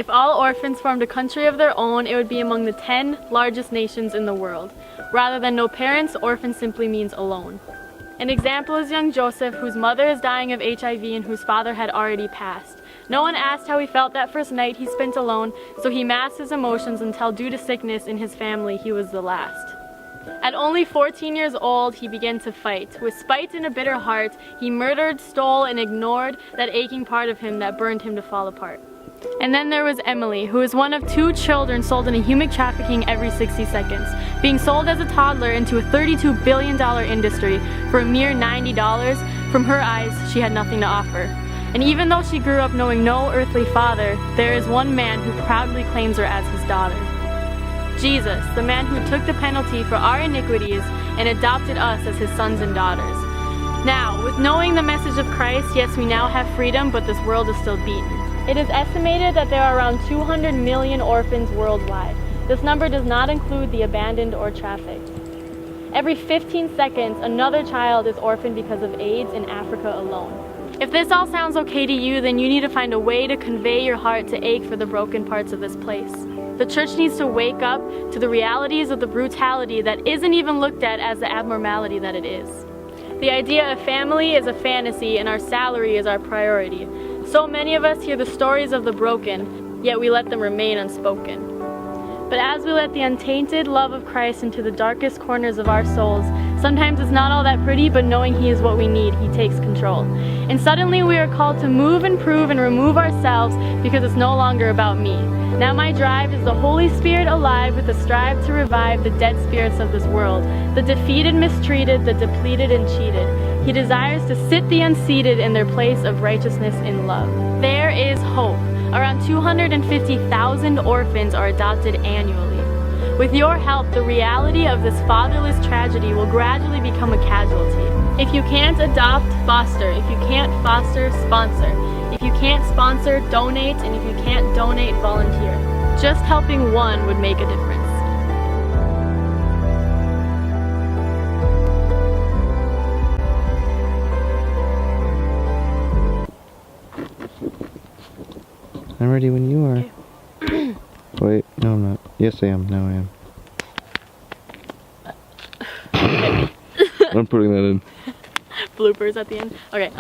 If all orphans formed a country of their own, it would be among the 10 largest nations in the world. Rather than no parents, orphan simply means alone. An example is young Joseph, whose mother is dying of HIV and whose father had already passed. No one asked how he felt that first night he spent alone, so he masked his emotions until, due to sickness in his family, he was the last. At only 14 years old, he began to fight. With spite and a bitter heart, he murdered, stole, and ignored that aching part of him that burned him to fall apart. And then there was Emily, who was one of 2 children sold into human trafficking every 60 seconds, being sold as a toddler into a $32 billion industry for a mere $90. From her eyes, she had nothing to offer. And even though she grew up knowing no earthly father, there is one man who proudly claims her as his daughter. Jesus, the man who took the penalty for our iniquities and adopted us as his sons and daughters. Now, with knowing the message of Christ, yes, we now have freedom, but this world is still beaten. It is estimated that there are around 200 million orphans worldwide. This number does not include the abandoned or trafficked. Every 15 seconds, another child is orphaned because of AIDS in Africa alone. If this all sounds okay to you, then you need to find a way to convey your heart to ache for the broken parts of this place. The church needs to wake up to the realities of the brutality that isn't even looked at as the abnormality that it is. The idea of family is a fantasy and our salary is our priority. So many of us hear the stories of the broken, yet we let them remain unspoken. But as we let the untainted love of Christ into the darkest corners of our souls, sometimes it's not all that pretty, but knowing He is what we need, He takes control. And suddenly we are called to move and prove and remove ourselves because it's no longer about me. Now my drive is the Holy Spirit alive with a strive to revive the dead spirits of this world, the defeated, mistreated, the depleted and cheated. He desires to sit the unseated in their place of righteousness in love. There is hope. Around 250,000 orphans are adopted annually. With your help, the reality of this fatherless tragedy will gradually become a casualty. If you can't adopt, foster. If you can't foster, sponsor. If you can't sponsor, donate. And if you can't donate, volunteer. Just helping one would make a difference. I'm ready when you are. Okay. Wait, no I'm not. Yes I am, now I am. I'm putting that in. Bloopers at the end. Okay,